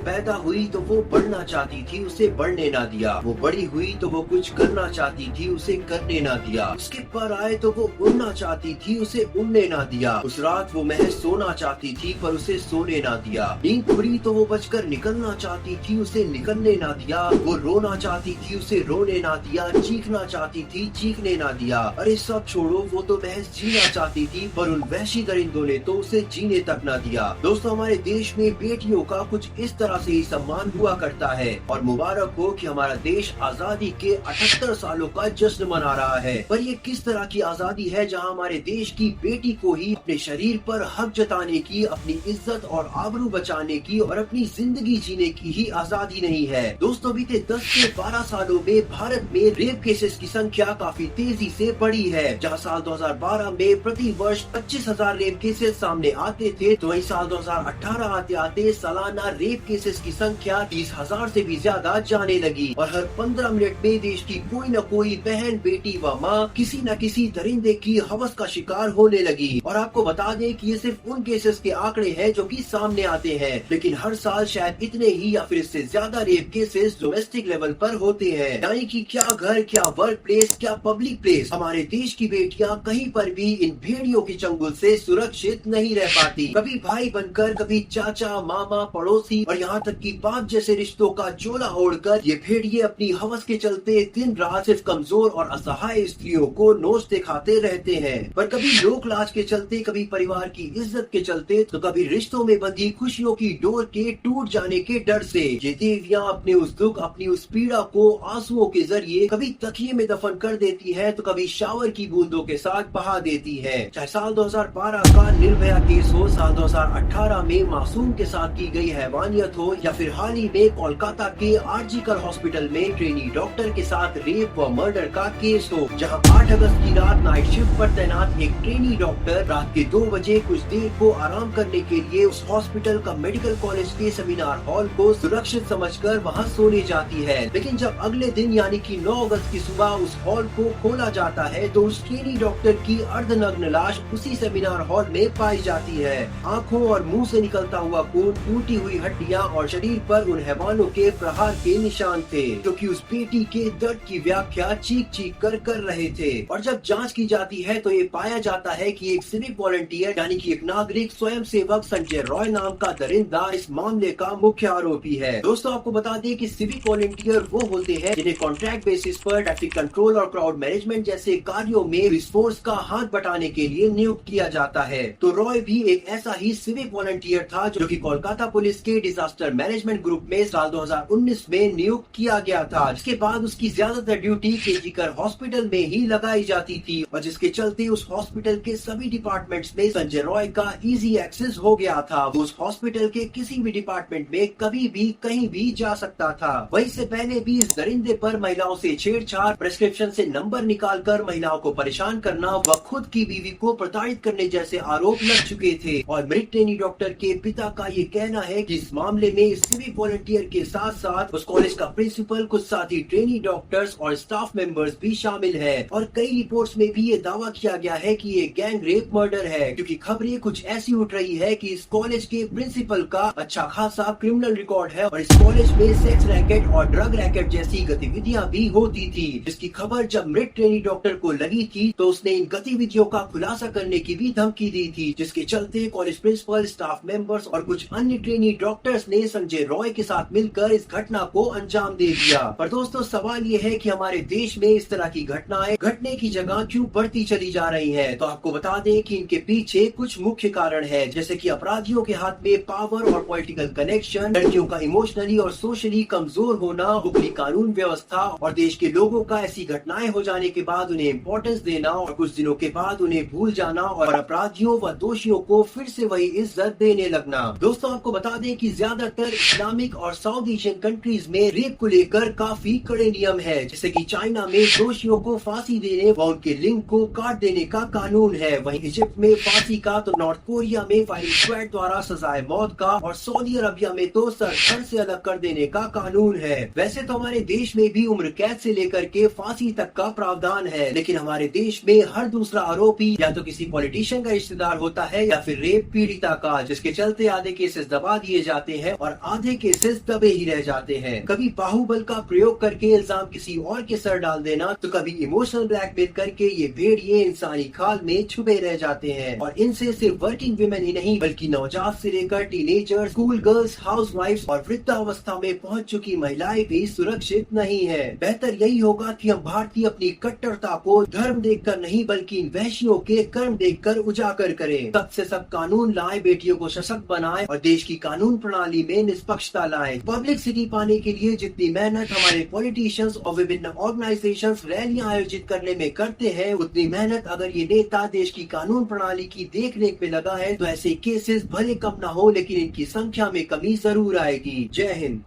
पैदा हुई तो वो बढ़ना चाहती थी, उसे बढ़ने ना दिया। वो बड़ी हुई तो वो कुछ करना चाहती थी, उसे करने ना दिया। उसके पर आए तो वो उड़ना चाहती थी, उसे उड़ने ना दिया। उस रात वो महज सोना चाहती थी पर उसे सोने ना दिया। नींद खुली तो वो बचकर निकलना चाहती थी, उसे निकलने ना दिया। वो रोना चाहती थी, उसे रोने ना दिया। चीखना चाहती थी, चीखने ना दिया। अरे सब छोड़ो, वो तो महज जीना चाहती थी पर उन वहशी दरिंदों ने तो उसे जीने तक न दिया। दोस्तों, हमारे देश में बेटियों का कुछ इस तरह से ही सम्मान हुआ करता है और मुबारक हो कि हमारा देश आजादी के 78 सालों का जश्न मना रहा है। पर ये किस तरह की आजादी है जहां हमारे देश की बेटी को ही अपने शरीर पर हक जताने की, अपनी इज्जत और आबरू बचाने की और अपनी जिंदगी जीने की ही आजादी नहीं है। दोस्तों, बीते 10 से 12 सालों में भारत में रेप केसेस की संख्या काफी तेजी से बढ़ी है। जहां साल 2012 में प्रति वर्ष 25,000 रेप केसेस सामने आते थे, तो वही साल 2018 आते आते सालाना रेप केसेस की संख्या 30,000 से भी ज्यादा जाने लगी और हर 15 मिनट में देश की कोई न कोई बहन, बेटी व माँ किसी न किसी दरिंदे की हवस का शिकार होने लगी। और आपको बता दें कि ये सिर्फ उन केसेस के आंकड़े हैं जो कि सामने आते हैं, लेकिन हर साल शायद इतने ही या फिर इससे ज्यादा रेप केसेस डोमेस्टिक लेवल पर होते हैं। यानी कि क्या घर, क्या वर्क प्लेस, क्या पब्लिक प्लेस, हमारे देश की बेटियां कहीं पर भी इन भेड़ियों के चंगुल से सुरक्षित नहीं रह पाती। कभी भाई बनकर, कभी चाचा, मामा, पड़ोसी और यहाँ तक कि बाप जैसे रिश्तों का चोला ओढ़कर ये भेड़िए अपनी हवस के चलते दिन रात सिर्फ कमजोर और असहाय स्त्रियों को नोचते खाते रहते हैं। पर कभी लोक लाज के चलते, कभी परिवार की इज्जत के चलते, तो कभी रिश्तों में बंधी खुशियों की डोर के टूट जाने के डर से ये देवियां अपने उस दुख, अपनी उस पीड़ा को आंसुओं के जरिए कभी तकिए में दफन कर देती है, तो कभी शावर की बूंदों के साथ बहा देती है। चाहे साल 2012 का निर्भया केस हो, साल 2018 में मासूम के साथ की गई हैवानियत हो, या फिर हाल ही में कोलकाता के आरजीकर हॉस्पिटल में ट्रेनी डॉक्टर के साथ रेप व मर्डर का केस हो, जहां 8 अगस्त की रात नाइट शिफ्ट पर तैनात एक ट्रेनी डॉक्टर रात के 2 बजे कुछ देर को आराम करने के लिए उस हॉस्पिटल का मेडिकल कॉलेज के सेमिनार हॉल को सुरक्षित समझकर वहां सोने जाती है। लेकिन जब अगले दिन यानी कि 9 अगस्त की सुबह उस हॉल को खोला जाता है, तो उस ट्रेनी डॉक्टर की अर्धनग्न लाश उसी सेमिनार हॉल में पाई जाती है। आंखों और मुंह से निकलता हुआ खून, टूटी हुई हड्डियां और शरीर पर उन हैवानों के प्रहार के निशान थे, जो कि उस बेटी के दर्द की व्याख्या चीख चीख कर रहे थे। और जब जांच की जाती है तो ये पाया जाता है कि एक सिविक वॉलंटियर यानी कि एक नागरिक स्वयं सेवक संजय रॉय नाम का दरिंदा इस मामले का मुख्य आरोपी है। दोस्तों, आपको बता दें कि सिविक वॉलंटियर वो होते हैं जिन्हें कॉन्ट्रैक्ट बेसिस पर ट्रैफिक कंट्रोल और क्राउड मैनेजमेंट जैसे कार्यों में पुलिस फोर्स का हाथ बटाने के लिए नियुक्त किया जाता है। तो रॉय भी एक ऐसा ही सिविक वॉलंटियर था जो कि कोलकाता पुलिस के डिजास्टर मैनेजमेंट ग्रुप में साल 2019 में नियुक्त किया गया था, जिसके बाद उसकी ज्यादातर ड्यूटी केजीकर हॉस्पिटल में ही लगाई जाती थी और जिसके चलते उस हॉस्पिटल के सभी डिपार्टमेंट्स में संजय रॉय का इजी एक्सेस हो गया था। वो उस हॉस्पिटल के किसी भी डिपार्टमेंट में कभी भी कहीं भी जा सकता था। वहीं से पहले भी इस दरिंदे पर महिलाओं से छेड़छाड़, प्रेस्क्रिप्शन से नंबर निकालकर महिलाओं को परेशान करना व खुद की बीवी को प्रताड़ित करने जैसे आरोप लग चुके थे। और मृत ट्रेनी डॉक्टर के पिता का ये कहना है कि इस मामले में सिविक वॉलंटियर के साथ साथ उस कॉलेज का प्रिंसिपल, कुछ साथी ट्रेनी डॉक्टर्स और स्टाफ मेंबर्स भी शामिल है। और कई रिपोर्ट्स में भी ये दावा किया गया है कि ये गैंग रेप मर्डर है, क्योंकि खबरें कुछ ऐसी उठ रही है कि इस कॉलेज के प्रिंसिपल का अच्छा खासा क्रिमिनल रिकॉर्ड है और इस कॉलेज में सेक्स रैकेट और ड्रग रैकेट जैसी गतिविधियां भी होती थी, जिसकी खबर जब मृत ट्रेनी डॉक्टर को लगी थी तो उसने इन गतिविधियों का खुलासा करने की भी धमकी दी थी, जिसके चलते कॉलेज प्रिंसिपल, स्टाफ मेंबर्स और कुछ अन्य ट्रेनी डॉक्टर्स ने संजय रॉय के साथ मिलकर इस घटना को अंजाम दे दिया। पर दोस्तों, सवाल ये है कि हमारे देश में इस तरह की घटनाएं घटने की जगह क्यों बढ़ती चली जा रही हैं? तो आपको बता दें कि इनके पीछे कुछ मुख्य कारण है, जैसे कि अपराधियों के हाथ में पावर और पॉलिटिकल कनेक्शन, लड़कियों का इमोशनली और सोशली कमजोर होना, बुकली कानून व्यवस्था और देश के लोगों का ऐसी घटनाएं हो जाने के बाद उन्हें इम्पोर्टेंस देना और कुछ दिनों के बाद उन्हें भूल जाना और अपराधियों व दोषियों को फिर से वही इज्जत देने लगना। दोस्तों, आपको बता दें कि ज्यादातर इस्लामिक और साउथ एशियन कंट्रीज में रेप को लेकर काफी कड़े नियम है, जैसे कि चाइना में दोषियों को फांसी देने व उनके लिंग को काट देने का कानून है। वहीं इजिप्ट में फांसी का, तो नॉर्थ कोरिया में फायरिंग स्क्वाड द्वारा सजाए मौत का और सऊदी अरबिया में तो सर धड़ से अलग कर देने का कानून है। वैसे तो हमारे देश में भी उम्र कैद से लेकर के फांसी तक का प्रावधान है, लेकिन हमारे देश में हर दूसरा आरोपी या तो किसी पॉलिटिशियन का रिश्तेदार होता है या फिर रेप पीड़िता का, जिसके चलते आधे केसेस दबा दिए जाते हैं और आधे केसेस दबे ही रह जाते हैं। कभी बाहुबल का प्रयोग करके इल्जाम किसी और के सर डाल देना, तो कभी इमोशनल ब्लैकमेल करके ये भेड़िए इंसानी खाल में छुपे रह जाते हैं। और इनसे सिर्फ वर्किंग विमेन ही नहीं बल्कि नवजात से लेकर टीनेजर, स्कूल गर्ल्स, हाउसवाइफ्स और वृद्धावस्था में पहुंच चुकी महिलाएं भी सुरक्षित नहीं है। बेहतर यही होगा कि हम भारतीय अपनी कट्टरता को धर्म देखकर नहीं बल्कि इन वैश्यों के कर्म देखकर उजागर करें। सब से सब कानून लाए, बेटियों को सशक्त बनाए और देश की कानून प्रणाली में निष्पक्षता लाए। पब्लिसिटी पाने के लिए जितनी मेहनत हमारे पॉलिटिशियंस और विभिन्न ऑर्गेनाइजेशंस रैलियां आयोजित करने में करते हैं, उतनी मेहनत अगर ये नेता देश की कानून प्रणाली की देख रेख में लगा है तो ऐसे केसेस भले कम न हो लेकिन इनकी संख्या में कमी जरूर आएगी। जय हिंद।